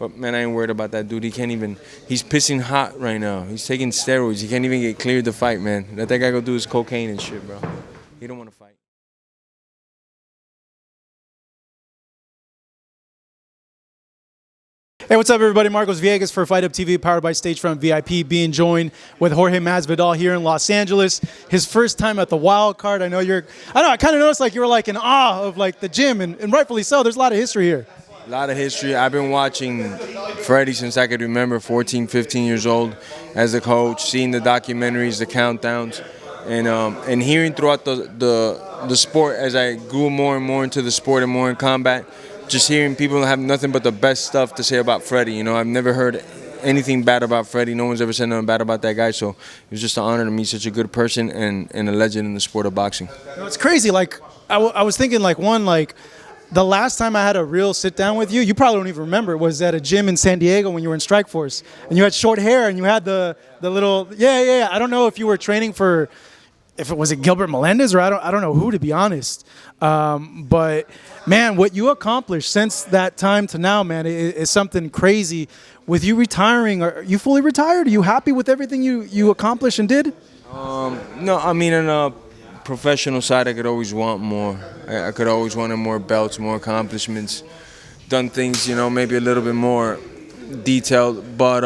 But, man, I ain't worried about that dude. He's pissing hot right now. He's taking steroids. He can't even get cleared to fight, man. Let that guy go do his cocaine and shit, bro. He don't want to fight. Hey, what's up, everybody? Marcos Villegas for Fight Up TV, powered by Stagefront VIP, being joined with Jorge Masvidal here in Los Angeles. His first time at the Wild Card. I know, I kind of noticed like you were like in awe of like the gym, and rightfully so. There's a lot of history here. A lot of history. I've been watching Freddie since I could remember, 14, 15 years old, as a coach, seeing the documentaries, the countdowns, and hearing throughout the sport as I grew more and more into the sport and more in combat. Just hearing people have nothing but the best stuff to say about Freddie. You know, I've never heard anything bad about Freddie. No one's ever said nothing bad about that guy. So it was just an honor to meet such a good person and a legend in the sport of boxing. You know, it's crazy. Like, I was thinking, like, the last time I had a real sit down with you, you probably don't even remember, was at a gym in San Diego when you were in Strikeforce. And you had short hair and you had the little, yeah. I don't know if you were training for, if it was Gilbert Melendez or I don't know who, to be honest. But man, what you accomplished since that time to now, man, is something crazy. With you retiring, are you fully retired? Are you happy with everything you accomplished and did? No, I mean, on a professional side, I could always want more. I could always want more belts, more accomplishments, done things, you know, maybe a little bit more detailed. But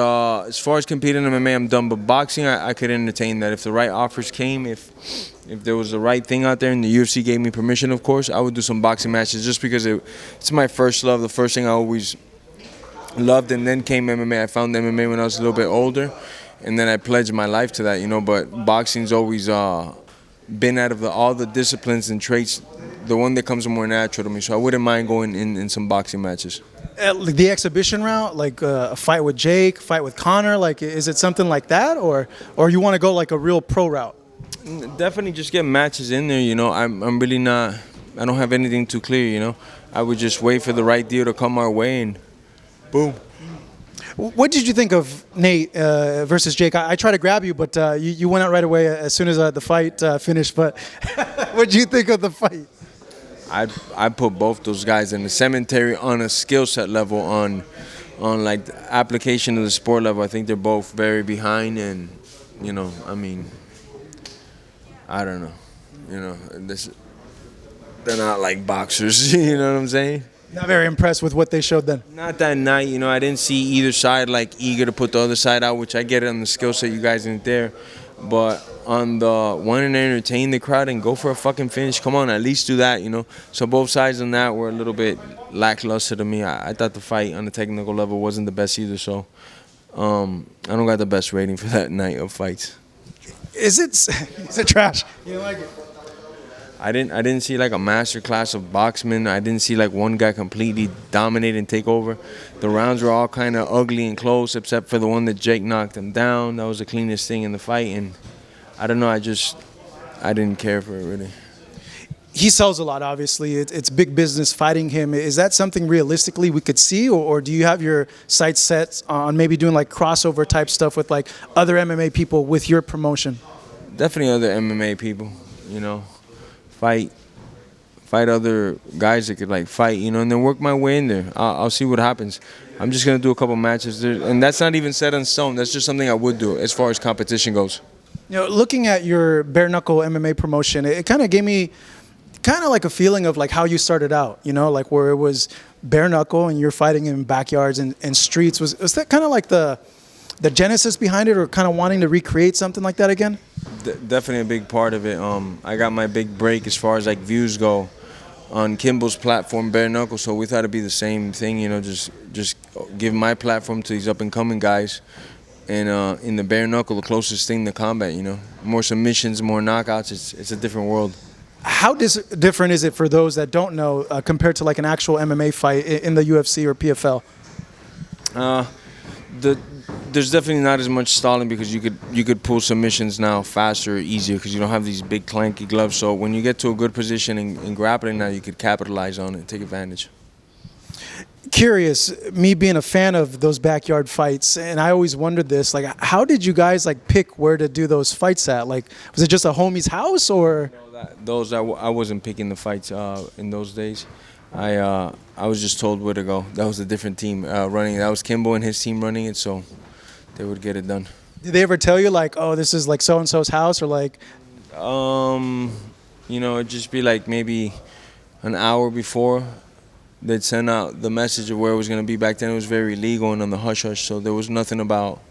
as far as competing in MMA, I'm done. But boxing, I could entertain that. If the right offers came, if there was the right thing out there and the UFC gave me permission, of course, I would do some boxing matches just because it's my first love, the first thing I always loved. And then came MMA. I found MMA when I was a little bit older, and then I pledged my life to that, you know. But boxing's always been out of all the disciplines and traits, the one that comes more natural to me. So I wouldn't mind going in some boxing matches. The exhibition route, like a fight with Jake, fight with Conor, like is it something like that, or you want to go like a real pro route? Definitely just get matches in there, you know. I'm really not, I don't have anything too clear, you know. I would just wait for the right deal to come our way and boom. What did you think of Nate versus Jake? I tried to grab you, but you went out right away as soon as the fight finished. But what did you think of the fight? I put both those guys in the cemetery on a skill set level, on like the application of the sport level. I think they're both very behind, and you know, I mean, I don't know, you know, they're not like boxers, you know what I'm saying? Not very impressed with what they showed then. Not that night, you know. I didn't see either side like eager to put the other side out, which I get it on the skill set. You guys ain't there, but on the wanting to entertain the crowd and go for a fucking finish, come on, at least do that, you know. So both sides on that were a little bit lackluster to me. I thought the fight on the technical level wasn't the best either, so I don't got the best rating for that night of fights. Is it trash? You don't like it? I didn't see like a master class of boxing. I didn't see like one guy completely dominate and take over. The rounds were all kind of ugly and close, except for the one that Jake knocked him down. That was the cleanest thing in the fight, and I don't know. I didn't care for it really. He sells a lot, obviously. It's big business fighting him. Is that something realistically we could see, or do you have your sights set on maybe doing like crossover type stuff with like other MMA people with your promotion? Definitely other MMA people, you know. Fight other guys that could like fight, you know, and then work my way in there. I'll see what happens. I'm just gonna do a couple matches there, and that's not even set in stone. That's just something I would do as far as competition goes. You know, looking at your bare knuckle MMA promotion, it kind of gave me kind of like a feeling of like how you started out. You know, like where it was bare knuckle and you're fighting in backyards and streets. Was that kind of like the genesis behind it, or kind of wanting to recreate something like that again? Definitely a big part of it. I got my big break as far as like views go on Kimball's platform, bare knuckle. So we thought it'd be the same thing, you know, just give my platform to these up and coming guys, and in the bare knuckle, the closest thing to combat, you know, more submissions, more knockouts. It's a different world. How different is it for those that don't know compared to like an actual MMA fight in the UFC or PFL? There's definitely not as much stalling because you could pull submissions now faster, easier, because you don't have these big clanky gloves. So when you get to a good position in grappling now, you could capitalize on it and take advantage. Curious, me being a fan of those backyard fights, and I always wondered this, like how did you guys like pick where to do those fights at? Like was it just a homie's house, or? I wasn't picking the fights in those days. I was just told where to go. That was a different team running. That was Kimbo and his team running it, so they would get it done. Did they ever tell you like, oh, this is like so and so's house, or like? It'd just be like maybe an hour before they'd send out the message of where it was going to be. Back then it was very legal and on the hush-hush, so there was nothing about,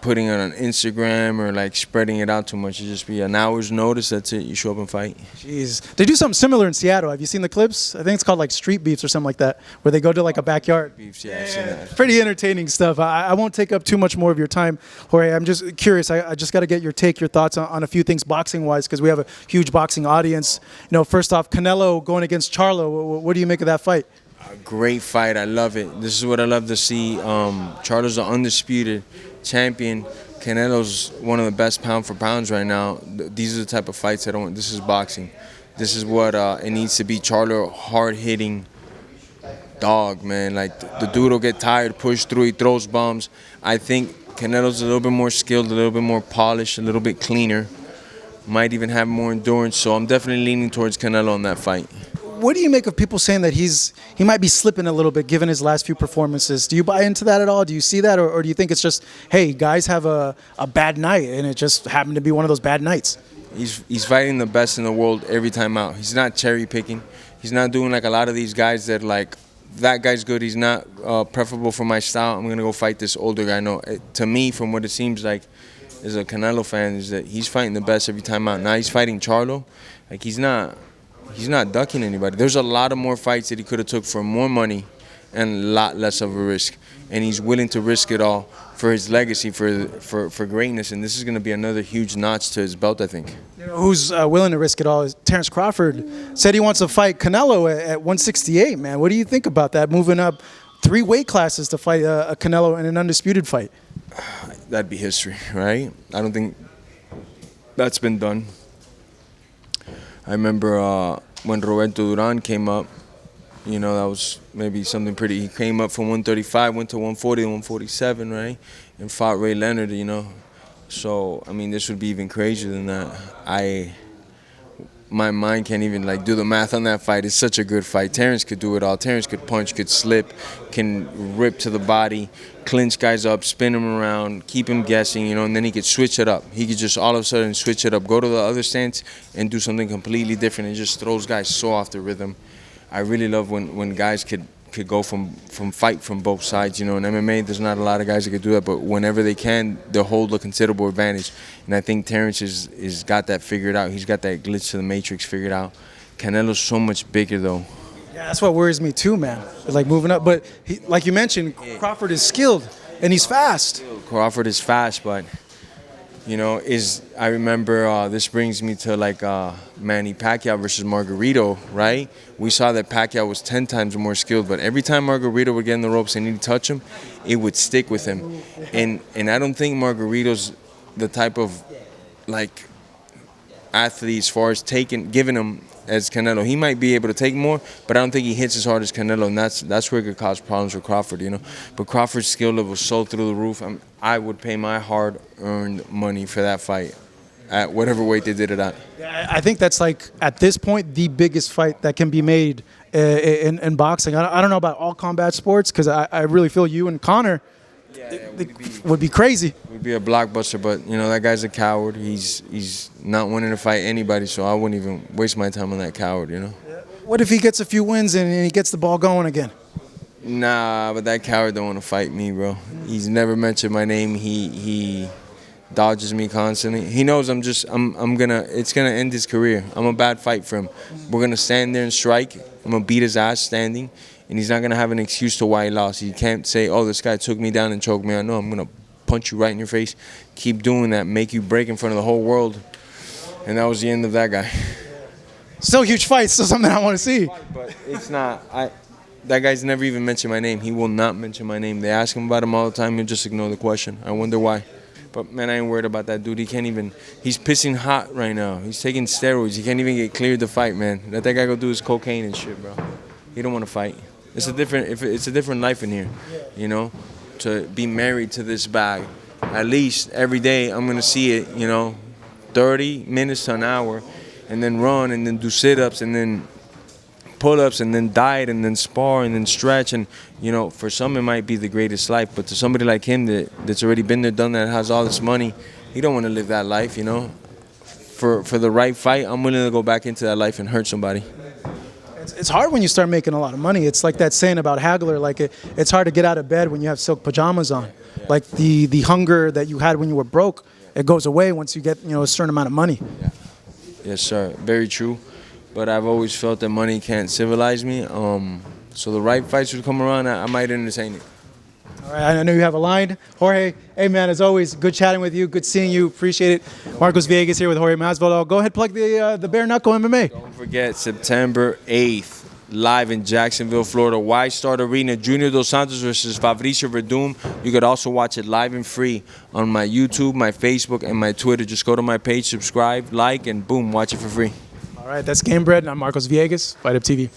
putting it on Instagram or like spreading it out too much. It'd just be an hour's notice, that's it, you show up and fight. Jeez. They do something similar in Seattle. Have you seen the clips? I think it's called like Street Beefs or something like that, where they go to like a backyard. Beefs, yeah, I've seen that. Pretty entertaining stuff. I won't take up too much more of your time, Jorge. I'm just curious. I just got to get your thoughts on a few things boxing-wise, because we have a huge boxing audience. First off, Canelo going against Charlo. What do you make of that fight? A great fight. I love it. This is what I love to see. Charlo's the undisputed champion. Canelo's one of the best pound for pounds right now. These are the type of fights I don't want. This is boxing. This is what it needs to be. Charlo, hard-hitting dog, man. Like, the dude will get tired, push through, he throws bombs. I think Canelo's a little bit more skilled, a little bit more polished, a little bit cleaner. Might even have more endurance, so I'm definitely leaning towards Canelo in that fight. What do you make of people saying that he might be slipping a little bit given his last few performances? Do you buy into that at all? Do you see that, or do you think it's just, hey, guys have a bad night and it just happened to be one of those bad nights? He's fighting the best in the world every time out. He's not cherry picking. He's not doing like a lot of these guys that like, that guy's good, he's not preferable for my style, I'm gonna go fight this older guy. No, to me, from what it seems like, as a Canelo fan, is that he's fighting the best every time out. Now he's fighting Charlo, like he's not ducking anybody. There's a lot of more fights that he could have took for more money and a lot less of a risk. And he's willing to risk it all for his legacy, for greatness. And this is going to be another huge notch to his belt, I think. Who's willing to risk it all is Terrence Crawford. Said he wants to fight Canelo at 168, man. What do you think about that? Moving up 3 weight classes to fight a Canelo in an undisputed fight. That'd be history, right? I don't think that's been done. I remember when Roberto Duran came up, that was maybe something pretty. He came up from 135, went to 140, 147, right? And fought Ray Leonard, So, I mean, this would be even crazier than that. My mind can't even like do the math on that fight. It's such a good fight. Terrence could do it all. Terrence could punch, could slip, can rip to the body, clinch guys up, spin them around, keep him guessing, and then he could switch it up. He could just all of a sudden switch it up, go to the other stance and do something completely different, and just throws guys so off the rhythm. I really love when guys could go from fight from both sides. In MMA, there's not a lot of guys that could do that, but whenever they can, they'll hold a considerable advantage. And I think Terrence is got that figured out. He's got that glitch to the matrix figured out. Canelo's so much bigger, though. Yeah, that's what worries me too, man. Like moving up, but like you mentioned, Crawford is skilled and he's fast. Crawford is fast, but I remember this brings me to like Manny Pacquiao versus Margarito, right? We saw that Pacquiao was 10 times more skilled, but every time Margarito would get in the ropes and he'd touch him, it would stick with him. And I don't think Margarito's the type of like athlete as far as giving him as Canelo. He might be able to take more, but I don't think he hits as hard as Canelo, and that's where it could cause problems for Crawford, But Crawford's skill level was so through the roof. I would pay my hard-earned money for that fight at whatever weight they did it at. I think that's like, at this point, the biggest fight that can be made in boxing. I don't know about all combat sports, because I really feel you and Conor would be crazy. It would be a blockbuster, but that guy's a coward. He's not wanting to fight anybody, so I wouldn't even waste my time on that coward. What if he gets a few wins and he gets the ball going again? Nah, but that coward don't want to fight me, bro. He's never mentioned my name. He dodges me constantly. He knows it's gonna end his career. I'm a bad fight for him. We're gonna stand there and strike. I'm gonna beat his ass standing. And he's not going to have an excuse to why he lost. He can't say, oh, this guy took me down and choked me. I know I'm going to punch you right in your face. Keep doing that. Make you break in front of the whole world. And that was the end of that guy. Still a huge fight. Still something I want to see. But it's not. That guy's never even mentioned my name. He will not mention my name. They ask him about him all the time. He'll just ignore the question. I wonder why. But, man, I ain't worried about that dude. He can't even – he's pissing hot right now. He's taking steroids. He can't even get cleared to fight, man. Let that guy go do his cocaine and shit, bro. He don't want to fight. It's a different life in here, to be married to this bag. At least every day I'm going to see it, 30 minutes to an hour, and then run and then do sit-ups and then pull-ups and then diet and then spar and then stretch. And, you know, for some it might be the greatest life, but to somebody like him that's already been there, done that, has all this money, he don't want to live that life, you know. For the right fight, I'm willing to go back into that life and hurt somebody. It's hard when you start making a lot of money. It's like that saying about Hagler, like it's hard to get out of bed when you have silk pajamas on. Yeah. Like the hunger that you had when you were broke, it goes away once you get, you know, a certain amount of money. Yeah. Yes, sir. Very true. But I've always felt that money can't civilize me. So the right fights would come around, I might entertain it. All right, I know you have a line. Jorge, hey man, as always, good chatting with you, good seeing you, appreciate it. Marcos Villegas here with Jorge Masvidal. Go ahead, plug the bare knuckle MMA. Don't forget, September 8th, live in Jacksonville, Florida, Y Start Arena, Junior Dos Santos versus Fabricio Verdum. You could also watch it live and free on my YouTube, my Facebook, and my Twitter. Just go to my page, subscribe, like, and boom, watch it for free. All right, that's Game Bread, and I'm Marcos Villegas, Fight Up TV.